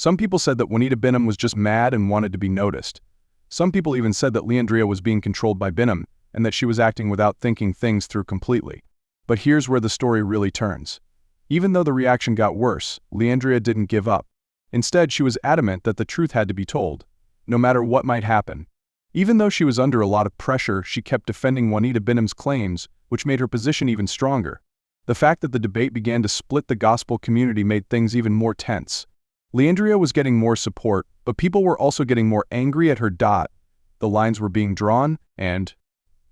Some people said that Juanita Bynum was just mad and wanted to be noticed. Some people even said that Leandria was being controlled by Bynum and that she was acting without thinking things through completely. But here's where the story really turns. Even though the reaction got worse, Leandria didn't give up. Instead, she was adamant that the truth had to be told, no matter what might happen. Even though she was under a lot of pressure, she kept defending Juanita Bynum's claims, which made her position even stronger. The fact that the debate began to split the gospel community made things even more tense. Leandria was getting more support, but people were also getting more angry at her. The lines were being drawn, and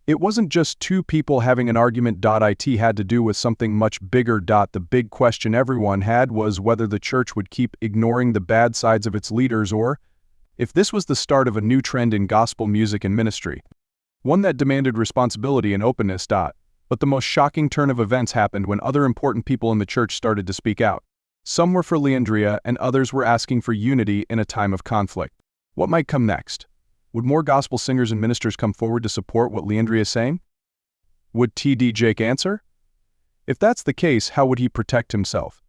it wasn't just two people having an argument. It had to do with something much bigger. The big question everyone had was whether the church would keep ignoring the bad sides of its leaders or if this was the start of a new trend in gospel music and ministry. One that demanded responsibility and openness. But the most shocking turn of events happened when other important people in the church started to speak out. Some were for Leandria and others were asking for unity in a time of conflict. What might come next? Would more gospel singers and ministers come forward to support what Leandria is saying? Would T.D. Jakes answer? If that's the case, how would he protect himself?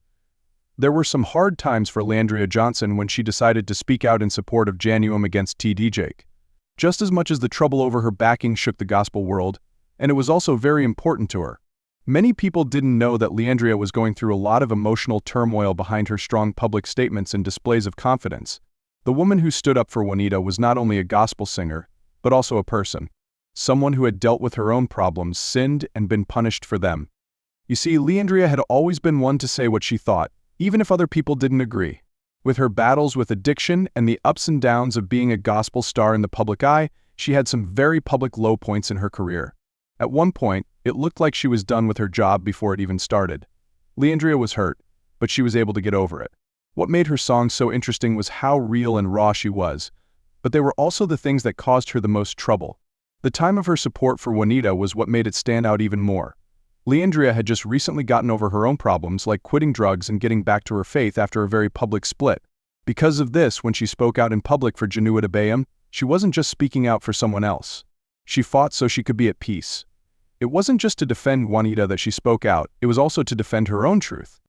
There were some hard times for Leandria Johnson when she decided to speak out in support of Januum against T.D. Jakes. Just as much as the trouble over her backing shook the gospel world, and it was also very important to her. Many people didn't know that Leandria was going through a lot of emotional turmoil behind her strong public statements and displays of confidence. The woman who stood up for Juanita was not only a gospel singer, but also a person. Someone who had dealt with her own problems, sinned, and been punished for them. You see, Leandria had always been one to say what she thought, even if other people didn't agree. With her battles with addiction and the ups and downs of being a gospel star in the public eye, she had some very public low points in her career. At one point, it looked like she was done with her job before it even started. Leandria was hurt, but she was able to get over it. What made her songs so interesting was how real and raw she was, but they were also the things that caused her the most trouble. The time of her support for Juanita was what made it stand out even more. Leandria had just recently gotten over her own problems like quitting drugs and getting back to her faith after a very public split. Because of this, when she spoke out in public for Genuita Bynum, she wasn't just speaking out for someone else. She fought so she could be at peace. It wasn't just to defend Juanita that she spoke out, it was also to defend her own truth.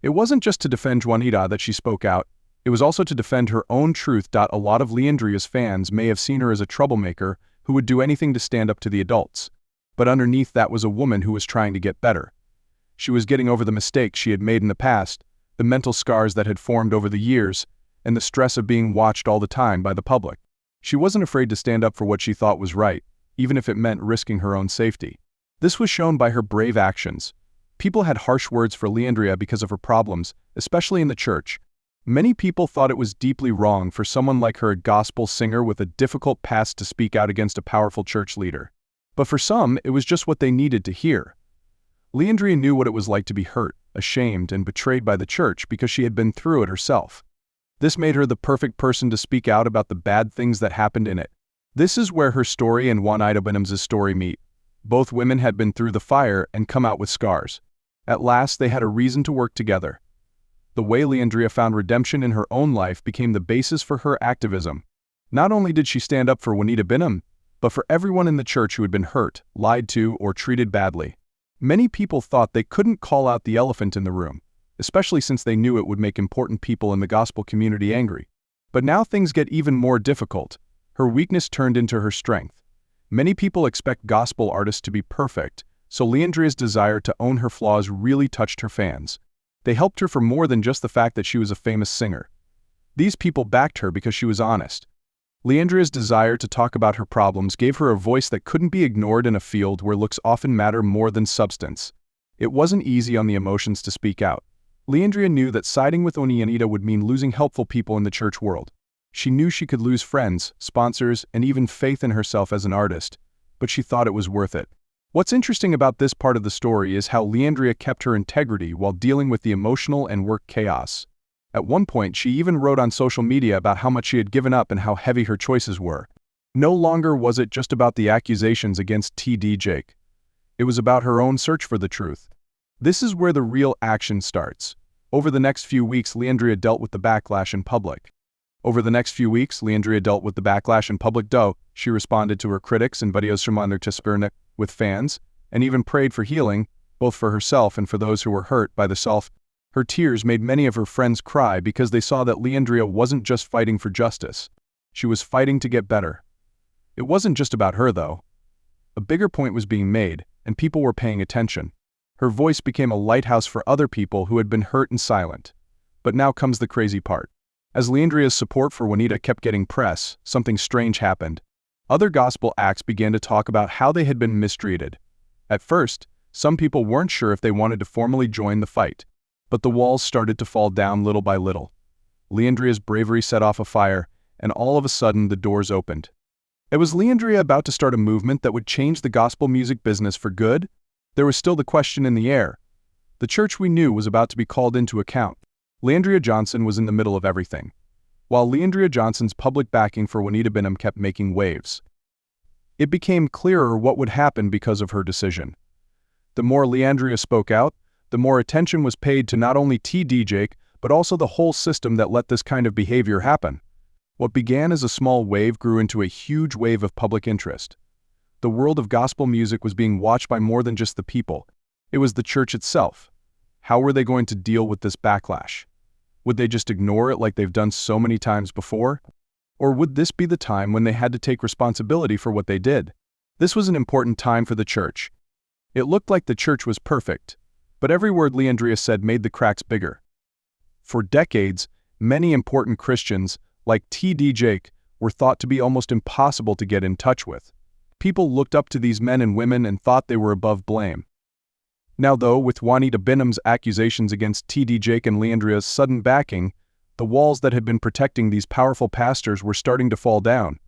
It wasn't just to defend Juanita that she spoke out, it was also to defend her own truth. A lot of Leandria's fans may have seen her as a troublemaker who would do anything to stand up to the adults. But underneath that was a woman who was trying to get better. She was getting over the mistakes she had made in the past, the mental scars that had formed over the years, and the stress of being watched all the time by the public. She wasn't afraid to stand up for what she thought was right, even if it meant risking her own safety. This was shown by her brave actions. People had harsh words for Leandria because of her problems, especially in the church. Many people thought it was deeply wrong for someone like her, a gospel singer with a difficult past, to speak out against a powerful church leader. But for some, it was just what they needed to hear. Leandria knew what it was like to be hurt, ashamed, and betrayed by the church because she had been through it herself. This made her the perfect person to speak out about the bad things that happened in it. This is where her story and Juanita Bynum's story meet. Both women had been through the fire and come out with scars. At last, they had a reason to work together. The way Leandria found redemption in her own life became the basis for her activism. Not only did she stand up for Juanita Bynum, but for everyone in the church who had been hurt, lied to, or treated badly. Many people thought they couldn't call out the elephant in the room, especially since they knew it would make important people in the gospel community angry. But now things get even more difficult. Her weakness turned into her strength. Many people expect gospel artists to be perfect, so Leandria's desire to own her flaws really touched her fans. They helped her for more than just the fact that she was a famous singer. These people backed her because she was honest. Leandria's desire to talk about her problems gave her a voice that couldn't be ignored in a field where looks often matter more than substance. It wasn't easy on the emotions to speak out. Leandria knew that siding with Juanita would mean losing helpful people in the church world. She knew she could lose friends, sponsors, and even faith in herself as an artist, but she thought it was worth it. What's interesting about this part of the story is how Leandria kept her integrity while dealing with the emotional and work chaos. At one point, she even wrote on social media about how much she had given up and how heavy her choices were. No longer was it just about the accusations against T.D. Jakes. It was about her own search for the truth. This is where the real action starts. Over the next few weeks, Leandria dealt with the backlash in public. She responded to her critics and videos from under Tisperna with fans, and even prayed for healing, both for herself and for those who were hurt by the self. Her tears made many of her friends cry because they saw that Leandria wasn't just fighting for justice. She was fighting to get better. It wasn't just about her, though. A bigger point was being made, and people were paying attention. Her voice became a lighthouse for other people who had been hurt and silent. But now comes the crazy part. As Leandria's support for Juanita kept getting press, something strange happened. Other gospel acts began to talk about how they had been mistreated. At first, some people weren't sure if they wanted to formally join the fight. But the walls started to fall down little by little. Leandria's bravery set off a fire, and all of a sudden the doors opened. Was Leandria about to start a movement that would change the gospel music business for good? There was still the question in the air. The church we knew was about to be called into account. Leandria Johnson was in the middle of everything, while Leandria Johnson's public backing for Juanita Bynum kept making waves. It became clearer what would happen because of her decision. The more Leandria spoke out, the more attention was paid to not only T.D. Jakes, but also the whole system that let this kind of behavior happen. What began as a small wave grew into a huge wave of public interest. The world of gospel music was being watched by more than just the people. It was the church itself. How were they going to deal with this backlash? Would they just ignore it like they've done so many times before? Or would this be the time when they had to take responsibility for what they did? This was an important time for the church. It looked like the church was perfect, but every word Leandria said made the cracks bigger. For decades, many important Christians, like T.D. Jakes, were thought to be almost impossible to get in touch with. People looked up to these men and women and thought they were above blame. Now though, with Juanita Bynum's accusations against T.D. Jakes and Leandria's sudden backing, the walls that had been protecting these powerful pastors were starting to fall down.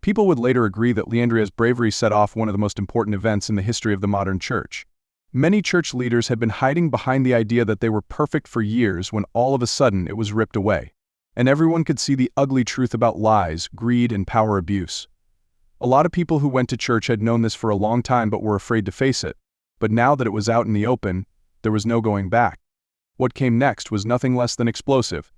People would later agree that Leandria's bravery set off one of the most important events in the history of the modern church. Many church leaders had been hiding behind the idea that they were perfect for years when all of a sudden it was ripped away. And everyone could see the ugly truth about lies, greed, and power abuse. A lot of people who went to church had known this for a long time but were afraid to face it. But now that it was out in the open, there was no going back. What came next was nothing less than explosive.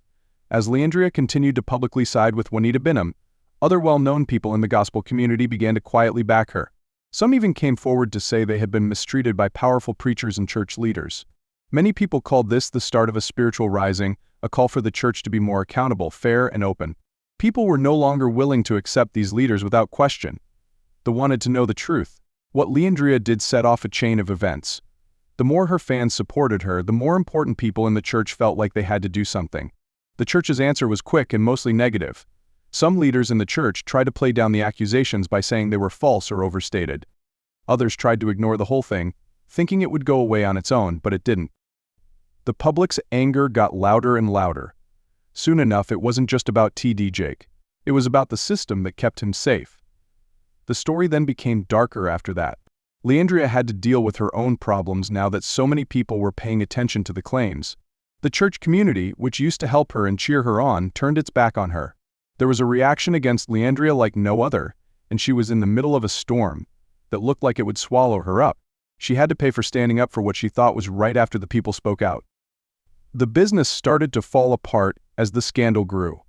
As Leandria continued to publicly side with Juanita Bynum, other well-known people in the gospel community began to quietly back her. Some even came forward to say they had been mistreated by powerful preachers and church leaders. Many people called this the start of a spiritual rising, a call for the church to be more accountable, fair, and open. People were no longer willing to accept these leaders without question. They wanted to know the truth. What Leandria did set off a chain of events. The more her fans supported her, the more important people in the church felt like they had to do something. The church's answer was quick and mostly negative. Some leaders in the church tried to play down the accusations by saying they were false or overstated. Others tried to ignore the whole thing, thinking it would go away on its own, but it didn't. The public's anger got louder and louder. Soon enough, it wasn't just about T.D. Jakes. It was about the system that kept him safe. The story then became darker after that. Leandria had to deal with her own problems now that so many people were paying attention to the claims. The church community, which used to help her and cheer her on, turned its back on her. There was a reaction against Leandria like no other, and she was in the middle of a storm that looked like it would swallow her up. She had to pay for standing up for what she thought was right after the people spoke out. The business started to fall apart as the scandal grew.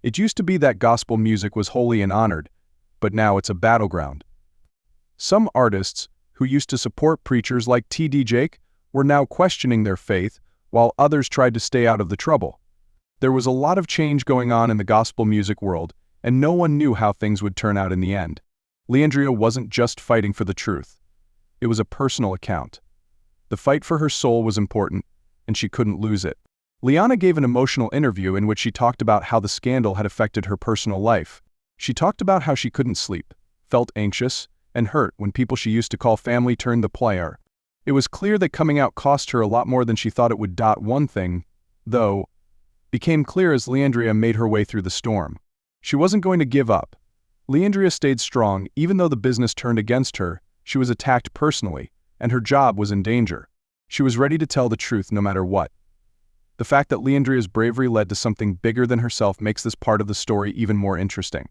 It used to be that gospel music was holy and honored, but now it's a battleground. Some artists, who used to support preachers like T.D. Jakes, were now questioning their faith, while others tried to stay out of the trouble. There was a lot of change going on in the gospel music world, and no one knew how things would turn out in the end. Leandria wasn't just fighting for the truth. It was a personal account. The fight for her soul was important, and she couldn't lose it. Liana gave an emotional interview in which she talked about how the scandal had affected her personal life. She talked about how she couldn't sleep, felt anxious, and hurt when people she used to call family turned the player. It was clear that coming out cost her a lot more than she thought it would. One thing, though, became clear as Leandria made her way through the storm. She wasn't going to give up. Leandria stayed strong even though the business turned against her. She was attacked personally, and her job was in danger. She was ready to tell the truth no matter what. The fact that Leandria's bravery led to something bigger than herself makes this part of the story even more interesting.